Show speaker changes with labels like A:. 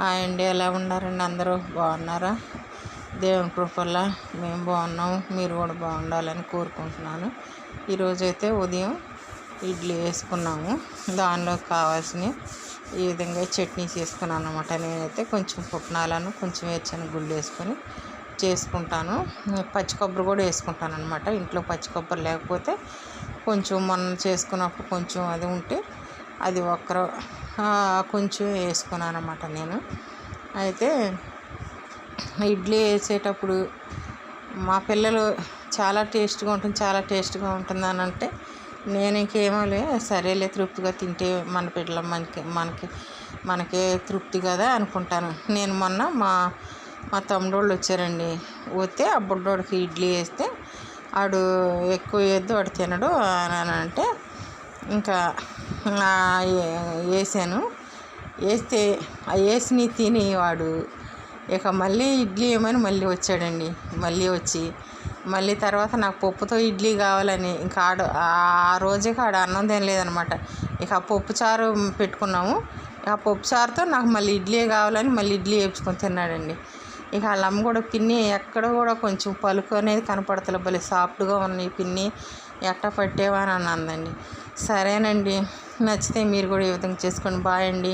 A: Hi అండి, ఎలా ఉన్నారండి? అందరూ బాగున్నారా? దేవుని కృప వల్ల మేము బాగున్నాము, మీరు కూడా బాగుండాలని కోరుకుంటున్నాను. ఈరోజైతే ఉదయం ఇడ్లీ వేసుకున్నాము. దానిలో కావాల్సిన ఈ విధంగా చట్నీ చేసుకున్నాను అనమాట. నేనైతే కొంచెం పుట్నాలను కొంచెం వేరుశనగ గుళ్ళు వేసుకొని చేసుకుంటాను. పచ్చి కొబ్బరి కూడా వేసుకుంటాను అనమాట. ఇంట్లో పచ్చి కొబ్బరి లేకపోతే కొంచెం మొన్న చేసుకున్నప్పుడు కొంచెం అది ఉంటే అది కొంచెం వేసుకున్నాను అనమాట నేను. అయితే ఇడ్లీ వేసేటప్పుడు మా పిల్లలు చాలా టేస్ట్గా ఉంటుంది అని అంటే నేను ఇంకేమోలే సరేలే తృప్తిగా తింటే మన పిల్లలు మనకే తృప్తి కదా అనుకుంటాను. నేను మొన్న మా తమ్ముడోళ్ళు వచ్చారండి. వస్తే ఆ బుడ్డోడికి ఇడ్లీ వేస్తే వాడు ఎక్కువ వేయద్దు, వాడు తినడు అని అంటే ఇంకా వేసాను. వేస్తే ఆ వేసిని తిని వాడు ఇక మళ్ళీ ఇడ్లీ ఏమని మళ్ళీ వచ్చాడండి. మళ్ళీ తర్వాత నాకు పప్పుతో ఇడ్లీ కావాలని ఇంకా ఆ రోజే ఆడ అన్నం తినలేదనమాట. ఇక ఆ పప్పు చారు పెట్టుకున్నాము. ఆ పప్పు చారుతో నాకు మళ్ళీ ఇడ్లీ కావాలని మళ్ళీ ఇడ్లీ వేయించుకొని తిన్నాడండి. ఇక వాళ్ళ అమ్మ కూడా పిన్ని ఎక్కడ కూడా కొంచెం పలుకు అనేది కనపడతలే, భలే సాఫ్ట్గా ఉన్నాయి పిన్ని, ఎట్ట పట్టేవా అని అందండి. సరేనండి, నచ్చితే మీరు కూడా ఈ విధంగా చేసుకోండి. బాయ్ అండి.